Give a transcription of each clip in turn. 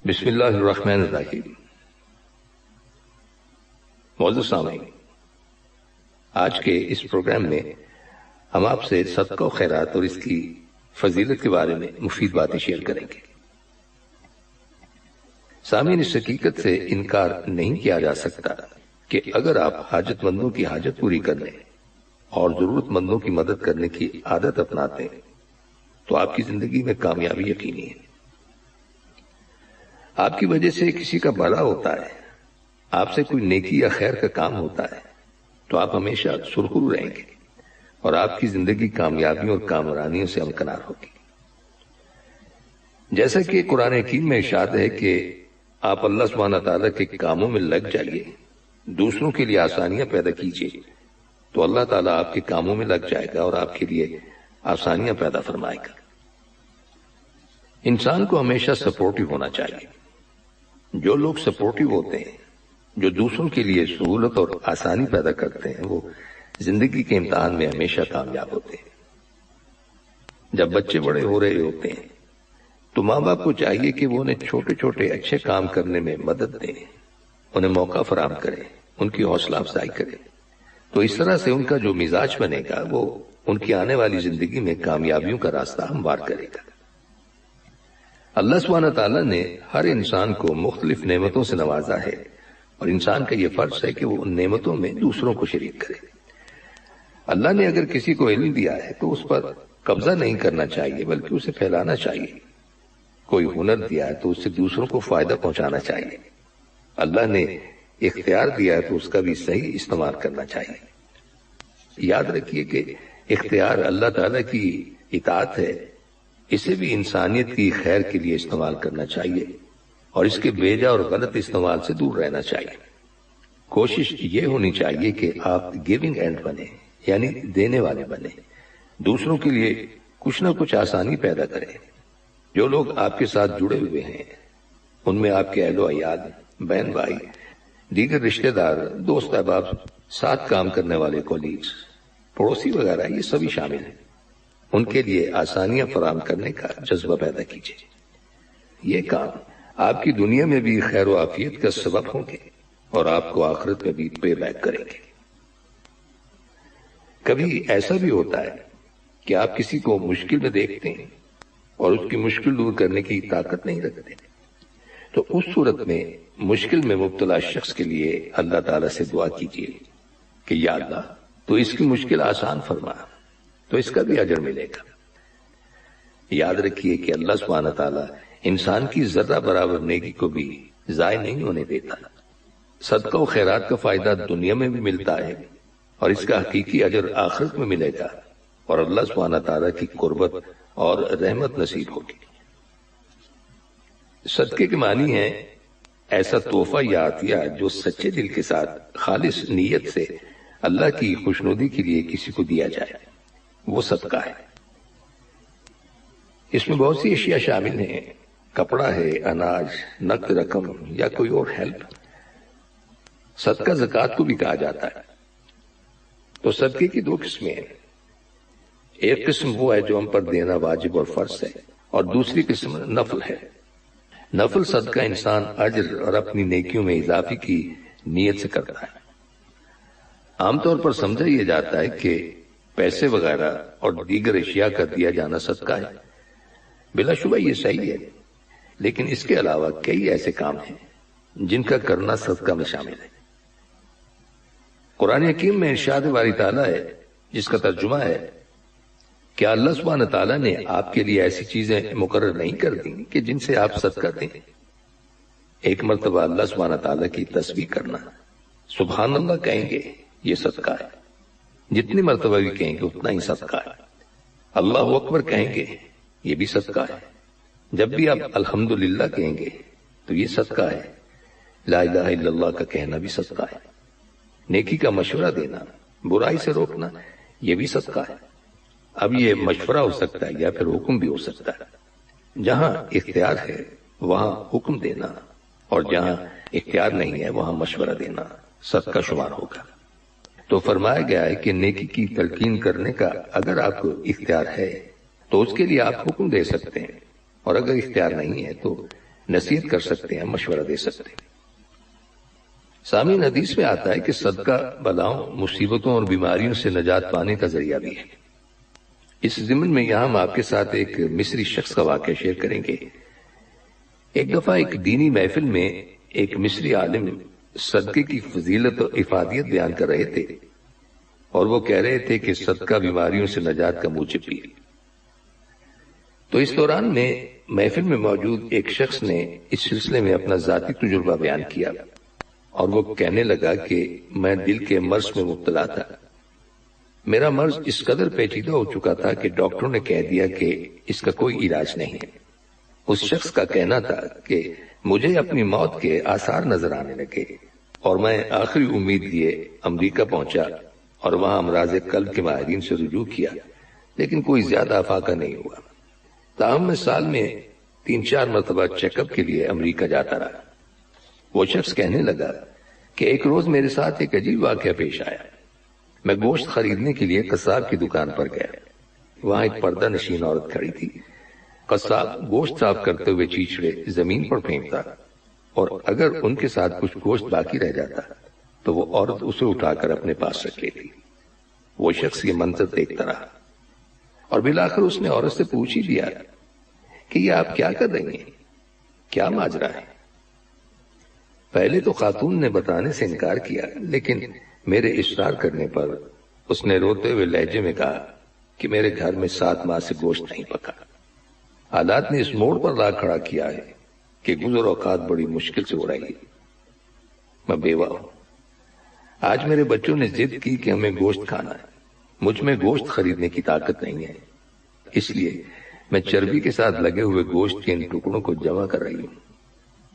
بسم اللہ الرحمن الرحیم۔ معزز سامعین، آج کے اس پروگرام میں ہم آپ سے صدقہ و خیرات اور اس کی فضیلت کے بارے میں مفید باتیں شیئر کریں گے۔ سامعین، اس حقیقت سے انکار نہیں کیا جا سکتا کہ اگر آپ حاجت مندوں کی حاجت پوری کرنے اور ضرورت مندوں کی مدد کرنے کی عادت اپناتے ہیں تو آپ کی زندگی میں کامیابی یقینی ہے۔ آپ کی وجہ سے کسی کا بھلا ہوتا ہے، آپ سے کوئی نیکی یا خیر کا کام ہوتا ہے تو آپ ہمیشہ سرخرو رہیں گے اور آپ کی زندگی کامیابیوں اور کامرانیوں سے ہمکنار ہوگی۔ جیسا کہ قرآن حکیم میں ارشاد ہے کہ آپ اللہ سبحانہ تعالیٰ کے کاموں میں لگ جائیے، دوسروں کے لیے آسانیاں پیدا کیجیے، تو اللہ تعالیٰ آپ کے کاموں میں لگ جائے گا اور آپ کے لیے آسانیاں پیدا فرمائے گا۔ انسان کو ہمیشہ سپورٹیو ہونا چاہیے۔ جو لوگ سپورٹیو ہوتے ہیں، جو دوسروں کے لیے سہولت اور آسانی پیدا کرتے ہیں، وہ زندگی کے امتحان میں ہمیشہ کامیاب ہوتے ہیں۔ جب بچے بڑے ہو رہے ہوتے ہیں تو ماں باپ کو چاہیے کہ وہ انہیں چھوٹے چھوٹے اچھے کام کرنے میں مدد دیں، انہیں موقع فراہم کریں، ان کی حوصلہ افزائی کریں، تو اس طرح سے ان کا جو مزاج بنے گا وہ ان کی آنے والی زندگی میں کامیابیوں کا راستہ ہموار کرے گا۔ اللہ سبحانہ تعالیٰ نے ہر انسان کو مختلف نعمتوں سے نوازا ہے اور انسان کا یہ فرض ہے کہ وہ ان نعمتوں میں دوسروں کو شریک کرے۔ اللہ نے اگر کسی کو علم دیا ہے تو اس پر قبضہ نہیں کرنا چاہیے بلکہ اسے پھیلانا چاہیے۔ کوئی ہنر دیا ہے تو اس سے دوسروں کو فائدہ پہنچانا چاہیے۔ اللہ نے اختیار دیا ہے تو اس کا بھی صحیح استعمال کرنا چاہیے۔ یاد رکھیے کہ اختیار اللہ تعالیٰ کی اطاعت ہے، اسے بھی انسانیت کی خیر کے لیے استعمال کرنا چاہیے اور اس کے بیجا اور غلط استعمال سے دور رہنا چاہیے۔ کوشش یہ ہونی چاہیے کہ آپ گیونگ اینڈ بنے، یعنی دینے والے بنے، دوسروں کے لیے کچھ نہ کچھ آسانی پیدا کریں۔ جو لوگ آپ کے ساتھ جڑے ہوئے ہیں ان میں آپ کے اہل و عیال، بہن بھائی، دیگر رشتہ دار، دوست احباب، ساتھ کام کرنے والے کولیگز، پڑوسی وغیرہ، یہ سبھی شامل ہیں۔ ان کے لیے آسانیاں فراہم کرنے کا جذبہ پیدا کیجیے۔ یہ کام آپ کی دنیا میں بھی خیر و عافیت کا سبب ہوں گے اور آپ کو آخرت میں بھی پے بیک کریں گے۔ کبھی ایسا بھی ہوتا ہے کہ آپ کسی کو مشکل میں دیکھتے ہیں اور اس کی مشکل دور کرنے کی طاقت نہیں رکھتے، تو اس صورت میں مشکل میں مبتلا شخص کے لیے اللہ تعالیٰ سے دعا کیجیے کہ یا اللہ تو اس کی مشکل آسان فرما، تو اس کا بھی اجر ملے گا۔ یاد رکھیے کہ اللہ سبحانہ تعالیٰ انسان کی ذرہ برابر نیکی کو بھی ضائع نہیں ہونے دیتا۔ صدقہ و خیرات کا فائدہ دنیا میں بھی ملتا ہے اور اس کا حقیقی اجر آخرت میں ملے گا اور اللہ سبحانہ تعالیٰ کی قربت اور رحمت نصیب ہوگی۔ صدقے کے معنی ہے ایسا تحفہ یا عطیہ جو سچے دل کے ساتھ خالص نیت سے اللہ کی خوشنودی کے لیے کسی کو دیا جائے، وہ صدقہ ہے۔ اس میں بہت سی اشیاء شامل ہیں، کپڑا ہے، اناج، نقد رقم یا کوئی اور ہیلپ۔ صدقہ زکوٰۃ کو بھی کہا جاتا ہے۔ تو صدقے کی دو قسمیں ہیں، ایک قسم وہ ہے جو ہم پر دینا واجب اور فرض ہے اور دوسری قسم نفل ہے۔ نفل صدقہ انسان اجر اور اپنی نیکیوں میں اضافے کی نیت سے کرتا ہے۔ عام طور پر سمجھا یہ جاتا ہے کہ پیسے وغیرہ اور دیگر اشیاء کا دیا جانا صدقہ ہے۔ بلا شبہ یہ صحیح ہے، لیکن اس کے علاوہ کئی ایسے کام ہیں جن کا کرنا صدقہ میں شامل ہے۔ قرآن حکیم میں ارشاد باری تعالیٰ ہے جس کا ترجمہ ہے کہ اللہ سبحانہ تعالیٰ نے آپ کے لیے ایسی چیزیں مقرر نہیں کر دیں کہ جن سے آپ صدقہ دیں۔ ایک مرتبہ اللہ سبحانہ تعالیٰ کی تسبیح کرنا، سبحان اللہ کہیں گے، یہ صدقہ ہے۔ جتنی مرتبہ بھی کہیں گے اتنا ہی صدقہ ہے۔ اللہ اکبر کہیں گے، یہ بھی صدقہ ہے۔ جب بھی آپ الحمدللہ کہیں گے تو یہ صدقہ ہے۔ لا الہ الا اللہ کا کہنا بھی صدقہ ہے۔ نیکی کا مشورہ دینا، برائی سے روکنا، یہ بھی صدقہ ہے۔ اب یہ مشورہ ہو سکتا ہے یا پھر حکم بھی ہو سکتا ہے۔ جہاں اختیار ہے وہاں حکم دینا اور جہاں اختیار نہیں ہے وہاں مشورہ دینا صدقہ شمار ہوگا۔ تو فرمایا گیا ہے کہ نیکی کی تلقین کرنے کا اگر آپ کو اختیار ہے تو اس کے لیے آپ حکم دے سکتے ہیں، اور اگر اختیار نہیں ہے تو نصیحت کر سکتے ہیں، مشورہ دے سکتے ہیں۔ سامعین، حدیث میں آتا ہے کہ صدقہ بلاؤں، مصیبتوں اور بیماریوں سے نجات پانے کا ذریعہ بھی ہے۔ اس ضمن میں یہاں ہم آپ کے ساتھ ایک مصری شخص کا واقعہ شیئر کریں گے۔ ایک دفعہ ایک دینی محفل میں ایک مصری عالم صدقے کی فضیلت اور افادیت بیان کر رہے تھے، اور وہ کہہ رہے تھے کہ صدقہ بیماریوں سے نجات کا موجب بھی ہے۔ تو اس دوران میں محفل میں موجود ایک شخص نے اس سلسلے میں اپنا ذاتی تجربہ بیان کیا، اور وہ کہنے لگا کہ میں دل کے مرض میں مبتلا تھا۔ میرا مرض اس قدر پیچیدہ ہو چکا تھا کہ ڈاکٹروں نے کہہ دیا کہ اس کا کوئی علاج نہیں ہے۔ اس شخص کا کہنا تھا کہ مجھے اپنی موت کے آثار نظر آنے لگے، اور میں آخری امید لیے امریکہ پہنچا اور وہاں امراض قلب کے ماہرین سے رجوع کیا، لیکن کوئی زیادہ افاقہ نہیں ہوا۔ تاہم میں سال میں 3-4 مرتبہ چیک اپ کے لیے امریکہ جاتا رہا۔ وہ شخص کہنے لگا کہ ایک روز میرے ساتھ ایک عجیب واقعہ پیش آیا۔ میں گوشت خریدنے کے لیے قصاب کی دکان پر گیا۔ وہاں ایک پردہ نشین عورت کھڑی تھی۔ قصاب گوشت صاف کرتے ہوئے چیچڑے زمین پر پھینکتا، اور اگر ان کے ساتھ کچھ گوشت باقی رہ جاتا تو وہ عورت اسے اٹھا کر اپنے پاس رکھ لیتی۔ وہ شخص یہ منظر دیکھتا رہا، اور بالآخر اس نے عورت سے پوچھ ہی دیا کہ یہ آپ کیا کر رہی ہیں، کیا ماجرا ہے؟ پہلے تو خاتون نے بتانے سے انکار کیا، لیکن میرے اصرار کرنے پر اس نے روتے ہوئے لہجے میں کہا کہ میرے گھر میں 7 ماہ سے گوشت نہیں پکا۔ حالات نے اس موڑ پر لا کھڑا کیا ہے کہ گزر اوقات بڑی مشکل سے ہو رہی ہے۔ میں بیوہ ہوں۔ آج میرے بچوں نے ضد کی کہ ہمیں گوشت کھانا ہے۔ مجھ میں گوشت خریدنے کی طاقت نہیں ہے، اس لیے میں چربی کے ساتھ لگے ہوئے گوشت کے ان ٹکڑوں کو جمع کر رہی ہوں۔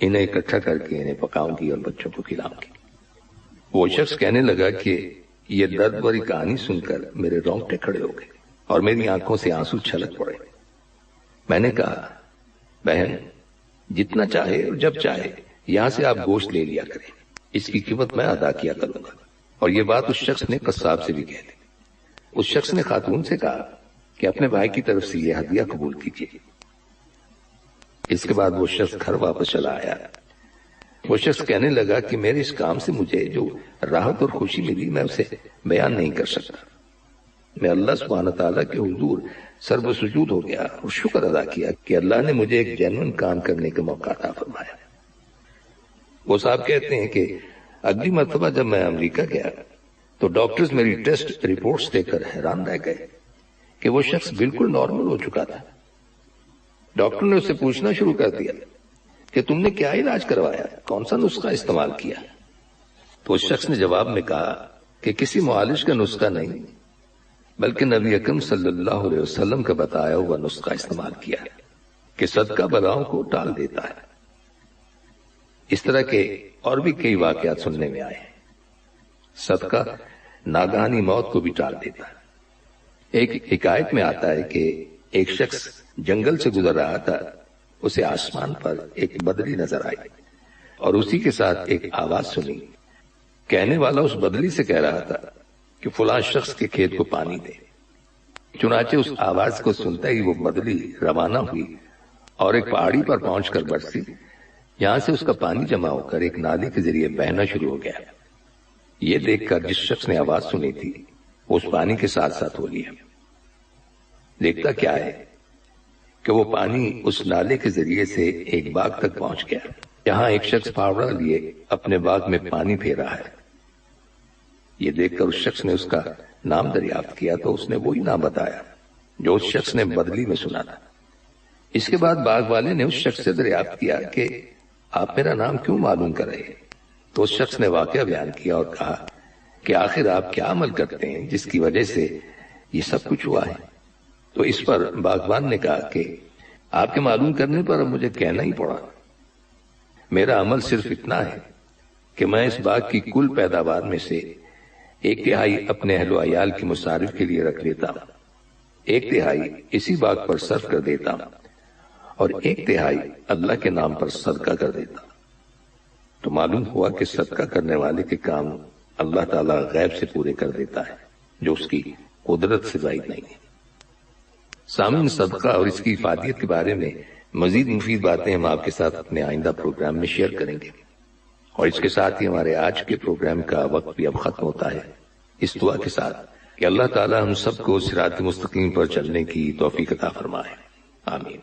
انہیں اکٹھا کر کے انہیں پکاؤں گی اور بچوں کو کھلاؤں گی۔ وہ شخص کہنے لگا کہ یہ درد بھری کہانی سن کر میرے رونگٹے کھڑے ہو گئے اور میری آنکھوں سے آنسو چھلک پڑے۔ میں نے کہا، بہن، جتنا چاہے اور جب چاہے یہاں سے آپ گوشت لے لیا کریں، اس کی قیمت میں ادا کیا کروں گا۔ اور یہ بات اس شخص نے قصاب سے بھی کہہ دی۔ اس شخص نے خاتون سے کہا کہ اپنے بھائی کی طرف سے یہ ہدیہ قبول کیجیے۔ اس کے بعد وہ شخص گھر واپس چلا آیا۔ وہ شخص کہنے لگا کہ میرے اس کام سے مجھے جو راحت اور خوشی ملی میں اسے بیان نہیں کر سکتا۔ میں اللہ سبحانہ تعالیٰ کے حضور سر و سجود ہو گیا اور شکر ادا کیا کہ اللہ نے مجھے ایک جینوئن کام کرنے کا موقع عطا فرمایا۔ وہ صاحب کہتے ہیں کہ اگلی مرتبہ جب میں امریکہ گیا تو ڈاکٹرز میری ٹیسٹ رپورٹس دیکھ کر حیران رہ گئے کہ وہ شخص بالکل نارمل ہو چکا تھا۔ ڈاکٹر نے اسے پوچھنا شروع کر دیا کہ تم نے کیا علاج کروایا، کون سا نسخہ استعمال کیا؟ تو اس شخص نے جواب میں کہا کہ کسی معالج کا نسخہ نہیں، بلکہ نبی اکرم صلی اللہ علیہ وسلم کا بتایا ہوا نسخہ استعمال کیا کہ صدقہ بلاؤں کو ٹال دیتا ہے۔ اس طرح کے اور بھی کئی واقعات سننے میں آئے ہیں۔ صدقہ ناگہانی موت کو بھی ٹال دیتا ہے۔ ایک حکایت میں آتا ہے کہ ایک شخص جنگل سے گزر رہا تھا، اسے آسمان پر ایک بدلی نظر آئی اور اسی کے ساتھ ایک آواز سنی۔ کہنے والا اس بدلی سے کہہ رہا تھا کہ فلاں شخص کے کھیت کو پانی دے۔ چنانچہ اس آواز کو سنتا ہی وہ بدلی روانہ ہوئی اور ایک پہاڑی پر پہنچ کر برسی۔ یہاں سے اس کا پانی جمع ہو کر ایک نالی کے ذریعے بہنا شروع ہو گیا۔ یہ دیکھ کر جس شخص نے آواز سنی تھی وہ اس پانی کے ساتھ ساتھ ہو لیا۔ دیکھتا کیا ہے کہ وہ پانی اس نالے کے ذریعے سے ایک باغ تک پہنچ گیا، جہاں ایک شخص پھاوڑا لیے اپنے باغ میں پانی پھیر رہا ہے۔ یہ دیکھ کر اس شخص نے اس کا نام دریافت کیا تو اس نے وہی نام بتایا جو اس شخص نے بدلی میں سنا تھا۔ اس کے بعد باغ والے نے اس شخص سے دریافت کیا کہ آپ میرا نام کیوں معلوم کر رہے ہیں؟ تو اس شخص نے واقعہ بیان کیا اور کہا کہ آخر آپ کیا عمل کرتے ہیں جس کی وجہ سے یہ سب کچھ ہوا ہے؟ تو اس پر باغبان نے کہا کہ آپ کے معلوم کرنے پر اب مجھے کہنا ہی پڑا۔ میرا عمل صرف اتنا ہے کہ میں اس باغ کی کل پیداوار میں سے 1/3 اپنے اہل و عیال کی مصارف کے لیے رکھ لیتا ہوں، 1/3 اسی باغ پر صرف کر دیتا ہوں اور 1/3 اللہ کے نام پر صدقہ کر دیتا ہوں۔ تو معلوم ہوا کہ صدقہ کرنے والے کے کام اللہ تعالیٰ غیب سے پورے کر دیتا ہے جو اس کی قدرت سے بعید نہیں ہے۔ سامعین، صدقہ اور اس کی افادیت کے بارے میں مزید مفید باتیں ہم آپ کے ساتھ اپنے آئندہ پروگرام میں شیئر کریں گے، اور اس کے ساتھ ہی ہمارے آج کے پروگرام کا وقت بھی اب ختم ہوتا ہے، اس دعا کے ساتھ کہ اللہ تعالی ہم سب کو صراط مستقیم پر چلنے کی توفیق عطا فرمائے، آمین۔